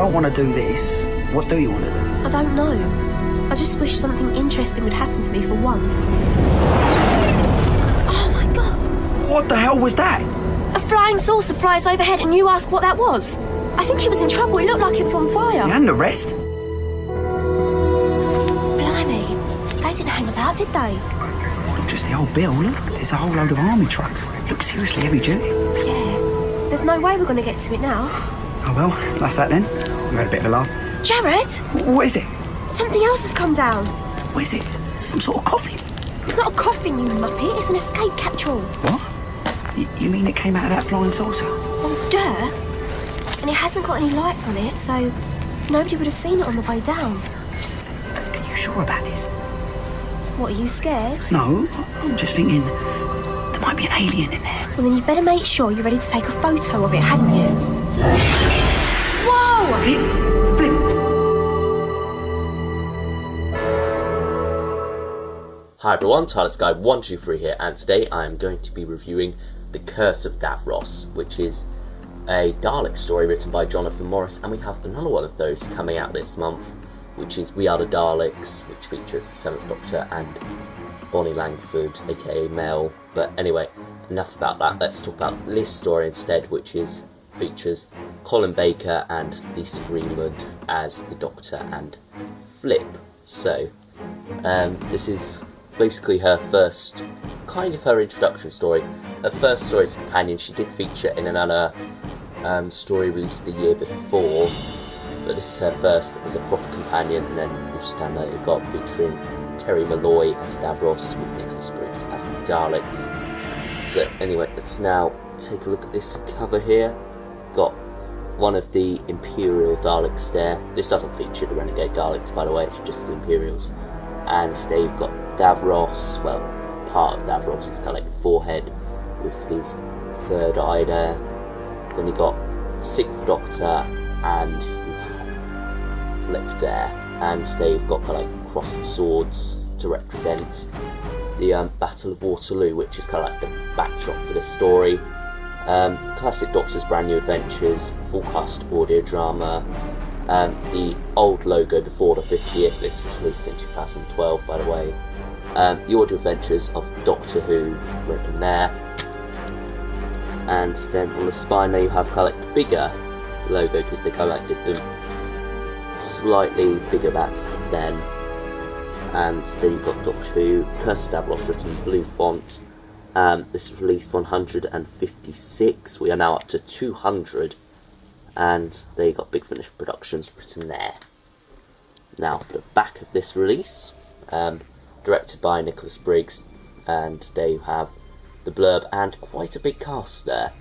don't want to do this, what do you want to do? I don't know. I just wish something interesting would happen to me for once. Oh my God! What the hell was that? A flying saucer flies overhead and you ask what that was? I think he was in trouble. It looked like it was on fire. Yeah, and the rest? Blimey. They didn't hang about, did they? It's not just the old bill, look. There's a whole load of army trucks. Look seriously heavy duty. Yeah. There's no way we're going to get to it now. Oh well, that's that then. We had a bit of a laugh. Jared! What is it? Something else has come down. What is it? Some sort of coffin? It's not a coffin, you muppet. It's an escape catch-all. What? You mean it came out of that flying saucer? Well, duh. And it hasn't got any lights on it, so nobody would have seen it on the way down. Are you sure about this? What, are you scared? No, I'm just thinking there might be an alien in there. Well, then you'd better make sure you're ready to take a photo of it, hadn't you? Whoa! Flip! Hi everyone, Tyler's Guide 123 here, and today I am going to be reviewing The Curse of Davros, which is a Dalek story written by Jonathan Morris, and we have another one of those coming out this month, which is We Are the Daleks, which features the Seventh Doctor and Bonnie Langford, aka Mel. But anyway, enough about that. Let's talk about this story instead, which features Colin Baker and Lisa Greenwood as the Doctor and Flip. So, this is basically her first, kind of her introduction story. Her first story as a companion. She did feature in another story released the year before, but this is her first as a proper companion. And then we'll just down there you've got featuring Terry Malloy as Davros with Nicholas Briggs as the Daleks. So anyway, let's now take a look at this cover here. Got one of the Imperial Daleks there. This doesn't feature the Renegade Daleks, by the way, it's just the Imperials. And they've got Davros, well, part of Davros, it's kind of like the forehead with his third eye there. Then you've got Sixth Doctor and Flip there. And they've got kind of like crossed swords to represent the Battle of Waterloo, which is kind of like the backdrop for this story. Classic Doctor's Brand New Adventures, full cast audio drama. The old logo before the 50th, this was released in 2012 by the way. The audio adventures of Doctor Who written there. And then on the spine there you have kind of like the bigger logo, because they kind of like did them slightly bigger back then. And then you've got Doctor Who, Curse of Davros written in blue font. This was released 156, we are now up to 200. And there you got Big Finish Productions written there. Now for the back of this release, directed by Nicholas Briggs, and there you have the blurb and quite a big cast there,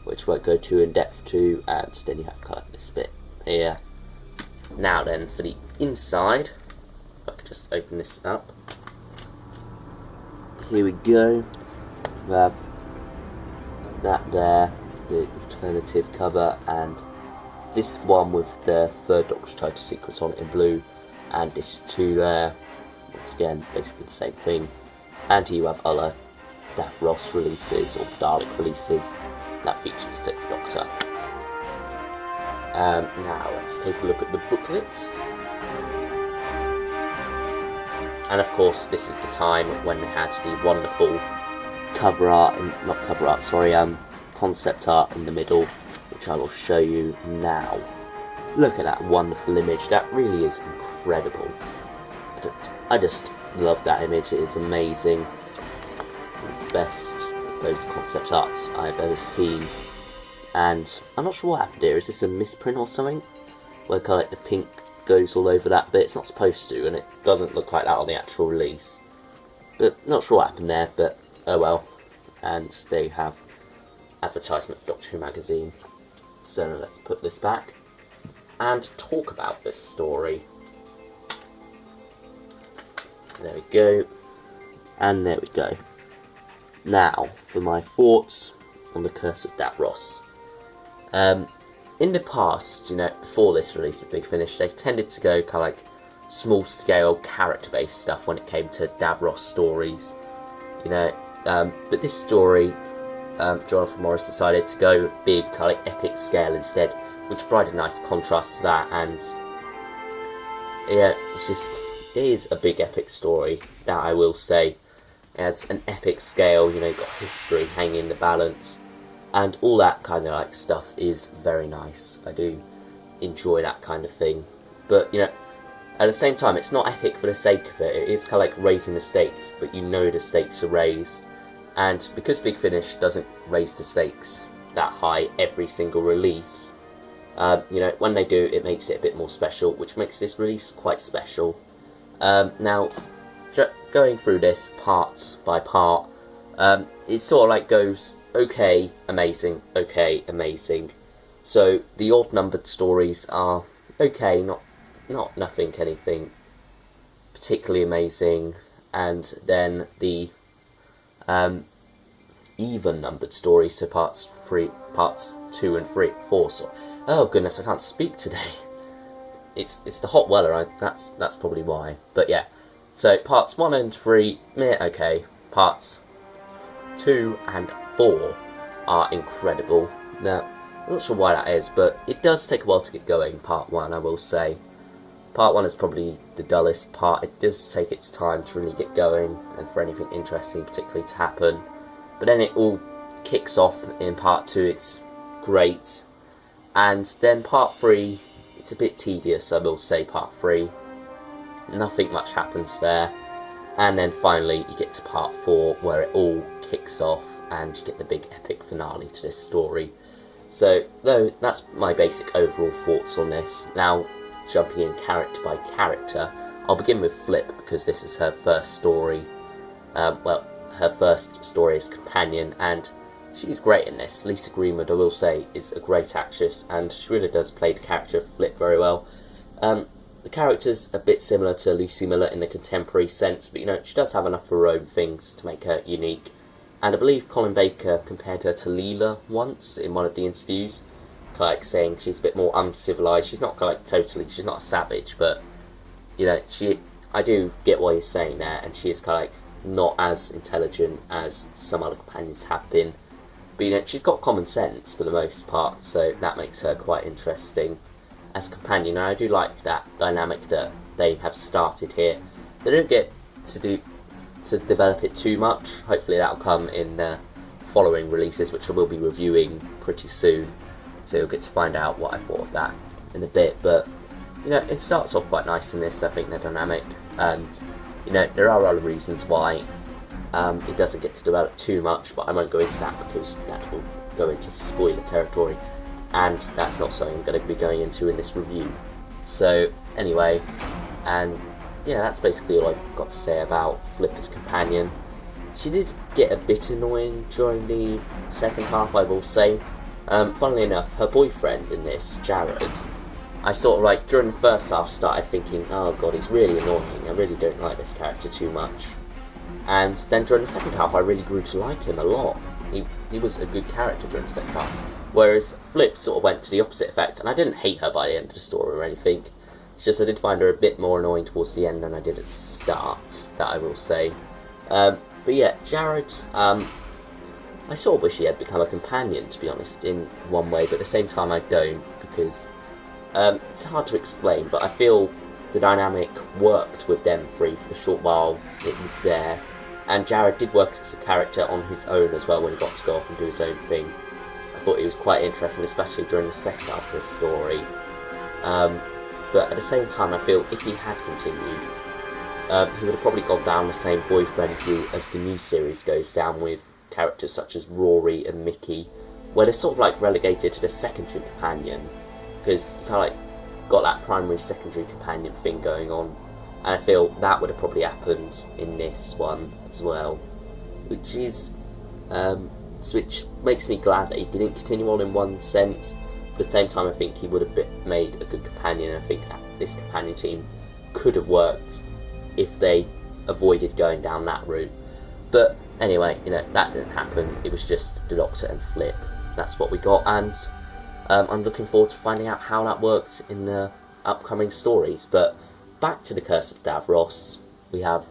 which won't go too in depth to, and then you have kind of this bit here. Now then, for the inside, if I could just open this up. Here we go. We have that there, the alternative cover, and this one with the third Doctor title sequence on it in blue, and this two there, once again basically the same thing. And here you have other Davros releases or Dalek releases that feature the Sixth Doctor. Now let's take a look at the booklet. And of course this is the time when they had the wonderful concept art in the middle, which I will show you now. Look at that wonderful image, that really is incredible. I just love that image, it is amazing. Best those concept arts I've ever seen. And I'm not sure what happened here, is this a misprint or something? Where kind of like the pink goes all over that bit, it's not supposed to, and it doesn't look like that on the actual release. But not sure what happened there, but oh well. And they have advertisement for Doctor Who magazine. So let's put this back and talk about this story. There we go. And there we go. Now, for my thoughts on The Curse of Davros. In the past, before this release of Big Finish, they tended to go kind of like small-scale, character-based stuff when it came to Davros stories. But this story, Jonathan Morris decided to go big, kind of like epic scale instead, which provided a nice contrast to that, and yeah, it is a big epic story, that I will say. It has an epic scale, you know, got history hanging in the balance, and all that kind of like stuff is very nice. I do enjoy that kind of thing, but you know, at the same time, it's not epic for the sake of it. It is kind of like raising the stakes, but you know the stakes are raised, and because Big Finish doesn't raise the stakes that high every single release, you know, when they do, it makes it a bit more special, which makes this release quite special. Now, going through this part by part, it sort of like goes okay, amazing, okay, amazing. So the odd numbered stories are okay, not anything particularly amazing, and then the even numbered stories, so parts 2 and 4. So, oh goodness, I can't speak today. It's the hot weather. That's probably why. But yeah, so parts 1 and 3, meh, okay. Parts 2 and 4 are incredible. Now, I'm not sure why that is, but it does take a while to get going. Part 1, I will say. Part 1 is probably the dullest part. It does take its time to really get going and for anything interesting particularly to happen. But then it all kicks off in part 2. It's great. And then part 3, it's a bit tedious, I will say, part 3. Nothing much happens there. And then finally you get to part 4, where it all kicks off and you get the big epic finale to this story. So, though, that's my basic overall thoughts on this. Now, jumping in character by character, I'll begin with Flip, because this is her first story. Well, her first story as companion, and she's great in this. Lisa Greenwood, I will say, is a great actress, and she really does play the character of Flip very well. The character's a bit similar to Lucy Miller in the contemporary sense, but you know, she does have enough of her own things to make her unique. And I believe Colin Baker compared her to Leela once in one of the interviews, kind of like saying she's a bit more uncivilized. She's not kind of like totally, she's not a savage, but you know, I do get what he's saying there, and she is kind of like not as intelligent as some other companions have been. But you know, she's got common sense for the most part, so that makes her quite interesting as a companion. And I do like that dynamic that they have started here. They don't get to develop it too much. Hopefully that'll come in the following releases, which I will be reviewing pretty soon. So you'll get to find out what I thought of that in a bit. But you know, it starts off quite nice in this. I think the dynamic, and you know, there are other reasons why it doesn't get to develop too much, but I won't go into that because that will go into spoiler territory, and that's not something I'm going to be going into in this review. So anyway, and yeah, that's basically all I've got to say about Flippa's companion. She did get a bit annoying during the second half, I will say. Funnily enough, her boyfriend in this, Jared, I sort of like, during the first half started thinking, oh god, he's really annoying, I really don't like this character too much. And then during the second half I really grew to like him a lot. He was a good character during the second half. Whereas Flip sort of went to the opposite effect, and I didn't hate her by the end of the story or anything. It's just I did find her a bit more annoying towards the end than I did at the start, that I will say. But yeah, Jared, I sort of wish he had become a companion, to be honest, in one way, but at the same time I don't, because it's hard to explain, but I feel the dynamic worked with them three for the short while it was there, and Jared did work as a character on his own as well when he got to go off and do his own thing. I thought he was quite interesting, especially during the second half of the story. But at the same time, I feel if he had continued, he would have probably gone down the same boyfriend route as the new series goes down, with characters such as Rory and Mickey, where they're sort of like relegated to the secondary companion, because you kind of like got that primary secondary companion thing going on, and I feel that would have probably happened in this one as well, which is which makes me glad that he didn't continue on in one sense. But at the same time, I think he would have made a good companion. I think that this companion team could have worked if they avoided going down that route. But anyway, you know, that didn't happen. It was just the Doctor and Flip. That's what we got, and I'm looking forward to finding out how that worked in the upcoming stories. But back to the Curse of Davros, we have,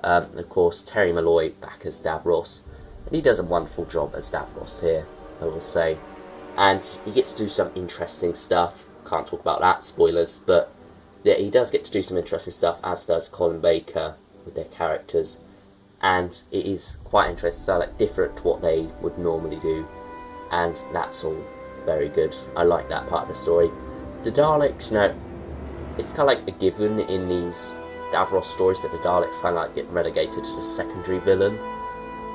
of course, Terry Malloy back as Davros, and he does a wonderful job as Davros here, I will say. and he gets to do some interesting stuff. Can't talk about that, spoilers, but yeah, he does get to do some interesting stuff, as does Colin Baker with their characters, and it is quite interesting, so like different to what they would normally do, and that's all very good. I like that part of the story. The Daleks, it's kind of like a given in these Davros stories that the Daleks kind of like get relegated to the secondary villain,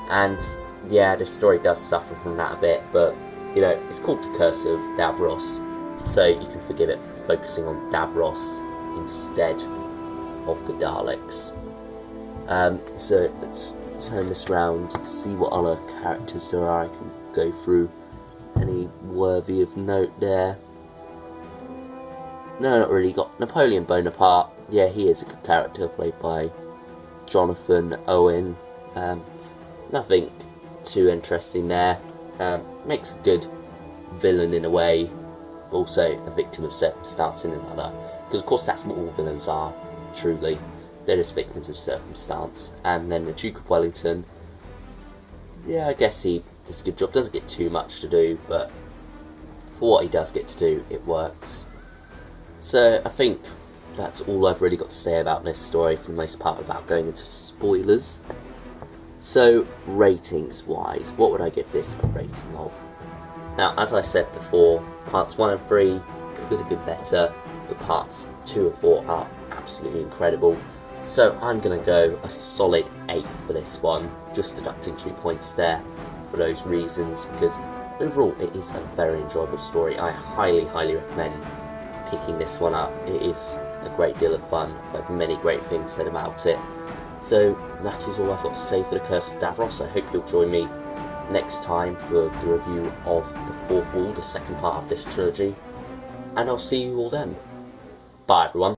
and yeah, this story does suffer from that a bit, but you know, it's called The Curse of Davros, so you can forgive it for focusing on Davros instead of the Daleks. So let's turn this round, see what other characters there are I can go through. Any worthy of note there? No, not really. Got Napoleon Bonaparte. Yeah, he is a good character, played by Jonathan Owen. Nothing too interesting there. Makes a good villain in a way, also a victim of circumstance in another. Because of course that's what all villains are, truly. They're just victims of circumstance. And then the Duke of Wellington, yeah, I guess he does a good job. Doesn't get too much to do, but for what he does get to do, it works. So I think that's all I've really got to say about this story for the most part without going into spoilers. So ratings wise, what would I give this a rating of? Now, as I said before, parts 1 and 3 could have been better, but parts 2 and 4 are absolutely incredible. So I'm going to go a solid 8 for this one, just deducting 2 points there for those reasons, because overall it is a very enjoyable story. I highly recommend picking this one up. It is a great deal of fun. I've had many great things said about it. So that is all I've got to say for The Curse of Davros. I hope you'll join me next time for the review of The Fourth Wall, the second part of this trilogy, and I'll see you all then. Bye everyone.